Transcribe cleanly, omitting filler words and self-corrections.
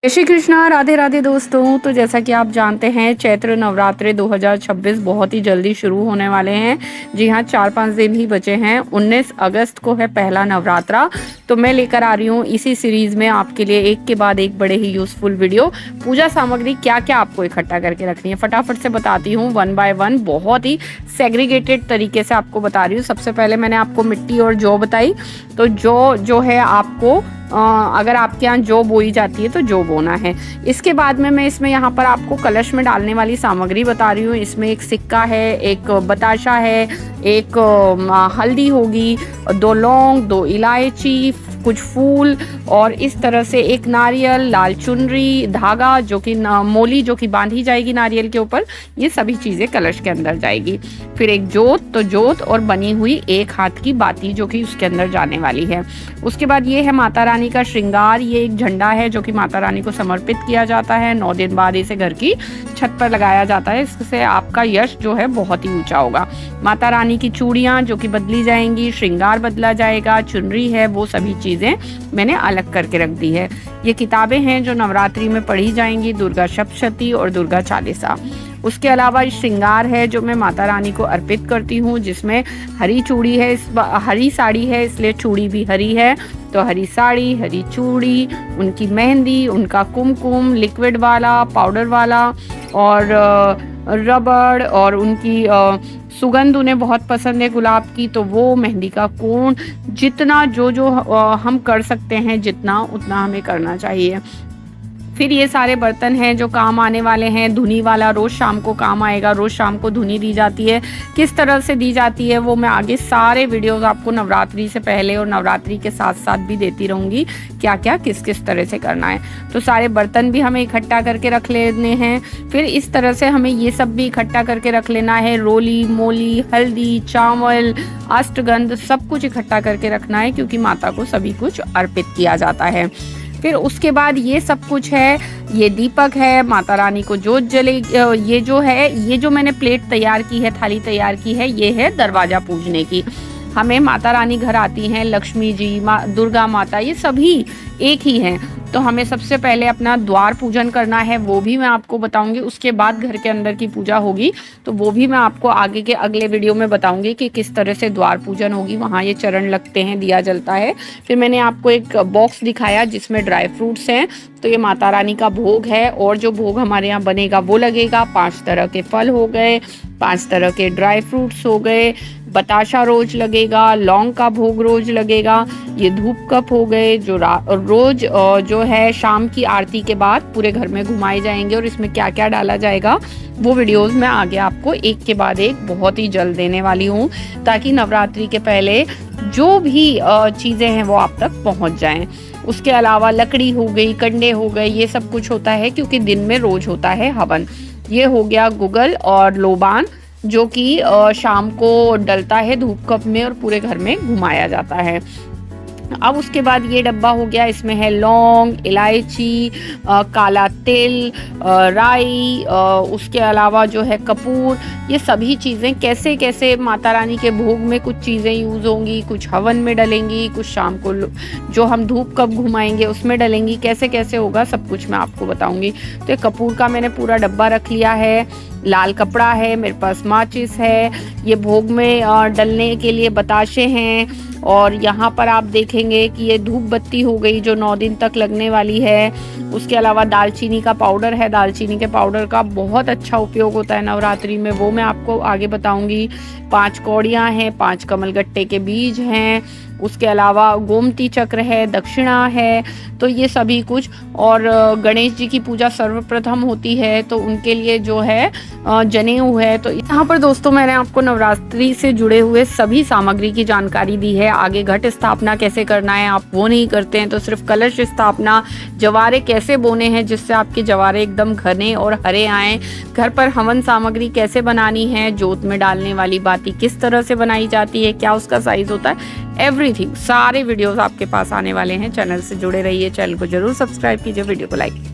जय श्री कृष्णा, राधे राधे दोस्तों। तो जैसा कि आप जानते हैं चैत्र नवरात्रे 2026 बहुत ही जल्दी शुरू होने वाले हैं। जी हाँ, 4-5 दिन ही बचे हैं। 19 अगस्त को है पहला नवरात्रा। तो मैं लेकर आ रही हूँ इसी सीरीज में आपके लिए एक के बाद एक बड़े ही यूजफुल वीडियो। पूजा सामग्री क्या क्या आपको इकट्ठा करके रखनी है फटाफट से बताती हूँ, 1 बाय 1 बहुत ही सेग्रीगेटेड तरीके से आपको बता रही हूँ। सबसे पहले मैंने आपको मिट्टी और जौ बताई। तो जौ जो है आपको अगर आपके यहाँ जौ बोई जाती है तो जौ बोना है। इसके बाद में मैं इसमें यहाँ पर आपको कलश में डालने वाली सामग्री बता रही हूँ। इसमें एक सिक्का है, एक बताशा है, एक हल्दी होगी, 2 लौंग, 2 इलायची, कुछ फूल और इस तरह से एक नारियल, लाल चुनरी, धागा जो कि मोली जो कि बांधी जाएगी नारियल के ऊपर। ये सभी चीज़ें कलश के अंदर जाएगी। फिर एक जोत, तो जोत और बनी हुई एक हाथ की बाती जो कि उसके अंदर जाने वाली है। उसके बाद ये है माता रानी का श्रृंगार। ये एक झंडा है जो कि माता रानी को समर्पित किया जाता है। 9 दिन बाद इसे घर की छत पर लगाया जाता है। इससे आपका यश जो है बहुत ही ऊंचा होगा। माता रानी की चूड़ियाँ जो कि बदली जाएंगी, श्रृंगार बदला जाएगा, चुनरी है, वो सभी चीज़ें मैंने अलग करके रख दी है। ये किताबें हैं जो नवरात्रि में पढ़ी जाएंगी, दुर्गा सप्तशती और दुर्गा चालीसा। उसके अलावा श्रृंगार है जो मैं माता रानी को अर्पित करती हूँ, जिसमें हरी चूड़ी है, हरी साड़ी है इसलिए चूड़ी भी हरी है। तो हरी साड़ी, हरी चूड़ी, उनकी मेहंदी, उनका कुमकुम, लिक्विड वाला, पाउडर वाला और रबड़ और उनकी सुगंध उन्हें बहुत पसंद है गुलाब की, तो वो मेहंदी का कोण, जितना जो हम कर सकते हैं जितना उतना हमें करना चाहिए। फिर ये सारे बर्तन हैं जो काम आने वाले हैं। धुनी वाला रोज़ शाम को काम आएगा। रोज़ शाम को धुनी दी जाती है। किस तरह से दी जाती है वो मैं आगे सारे वीडियोस आपको नवरात्रि से पहले और नवरात्रि के साथ साथ भी देती रहूँगी, क्या क्या किस किस तरह से करना है। तो सारे बर्तन भी हमें इकट्ठा करके रख लेने हैं। फिर इस तरह से हमें ये सब भी इकट्ठा करके रख लेना है। रोली, मोली, हल्दी, चावल, अष्टगंध सब कुछ इकट्ठा करके रखना है, क्योंकि माता को सभी कुछ अर्पित किया जाता है। फिर उसके बाद ये सब कुछ है। ये दीपक है, माता रानी को जोत जले। ये जो है, ये जो मैंने प्लेट तैयार की है, थाली तैयार की है, ये है दरवाजा पूजने की। हमें माता रानी घर आती हैं, लक्ष्मी जी, दुर्गा माता, ये सभी एक ही हैं। तो हमें सबसे पहले अपना द्वार पूजन करना है, वो भी मैं आपको बताऊंगी। उसके बाद घर के अंदर की पूजा होगी, तो वो भी मैं आपको आगे के अगले वीडियो में बताऊंगी कि किस तरह से द्वार पूजन होगी। वहाँ ये चरण लगते हैं, दिया जलता है। फिर मैंने आपको एक बॉक्स दिखाया जिसमें ड्राई फ्रूट्स हैं, तो ये माता रानी का भोग है। और जो भोग हमारे यहाँ बनेगा वो लगेगा। 5 तरह के फल हो गए, 5 तरह के ड्राई फ्रूट्स हो गए, बताशा रोज लगेगा, लौंग का भोग रोज लगेगा। ये धूप कप हो गए जो रोज जो है शाम की आरती के बाद पूरे घर में घुमाए जाएंगे। और इसमें क्या क्या डाला जाएगा वो वीडियोस मैं आगे आपको एक के बाद एक बहुत ही जल्द देने वाली हूँ, ताकि नवरात्रि के पहले जो भी चीज़ें हैं वो आप तक पहुँच जाएं। उसके अलावा लकड़ी हो गई, कंडे हो गए, ये सब कुछ होता है क्योंकि दिन में रोज होता है हवन। ये हो गया गुगल और लोबान जो कि शाम को डलता है धूप कप में और पूरे घर में घुमाया जाता है। अब उसके बाद ये डब्बा हो गया, इसमें है लौंग, इलायची, काला तिल, राई, उसके अलावा जो है कपूर। ये सभी चीज़ें कैसे कैसे माता रानी के भोग में कुछ चीज़ें यूज़ होंगी, कुछ हवन में डलेंगी, कुछ शाम को जो हम धूप कप घुमाएंगे उसमें डलेंगी, कैसे कैसे होगा सब कुछ मैं आपको बताऊंगी। तो ये कपूर का मैंने पूरा डब्बा रख लिया है। लाल कपड़ा है, मेरे पास माचिस है, ये भोग में डलने के लिए बताशे हैं। और यहाँ पर आप देखेंगे कि ये धूप बत्ती हो गई जो 9 दिन तक लगने वाली है। उसके अलावा दालचीनी का पाउडर है। दालचीनी के पाउडर का बहुत अच्छा उपयोग होता है नवरात्रि में, वो मैं आपको आगे बताऊंगी। 5 कौड़ियाँ हैं, 5 कमलगट्टे के बीज हैं। उसके अलावा गोमती चक्र है, दक्षिणा है, तो ये सभी कुछ। और गणेश जी की पूजा सर्वप्रथम होती है, तो उनके लिए जो है जनेऊ है। तो यहाँ पर दोस्तों मैंने आपको नवरात्रि से जुड़े हुए सभी सामग्री की जानकारी दी है। आगे घट स्थापना कैसे करना है, आप वो नहीं करते हैं तो सिर्फ कलश स्थापना, जवारे कैसे बोने हैं जिससे आपके जवारे एकदम घने और हरे आएँ, घर पर हवन सामग्री कैसे बनानी है, जोत में डालने वाली बाती किस तरह से बनाई जाती है, क्या उसका साइज होता है, एवरीथिंग सारे वीडियोस आपके पास आने वाले हैं। चैनल से जुड़े रहिए, चैनल को जरूर सब्सक्राइब कीजिए, वीडियो को लाइक कीजिए।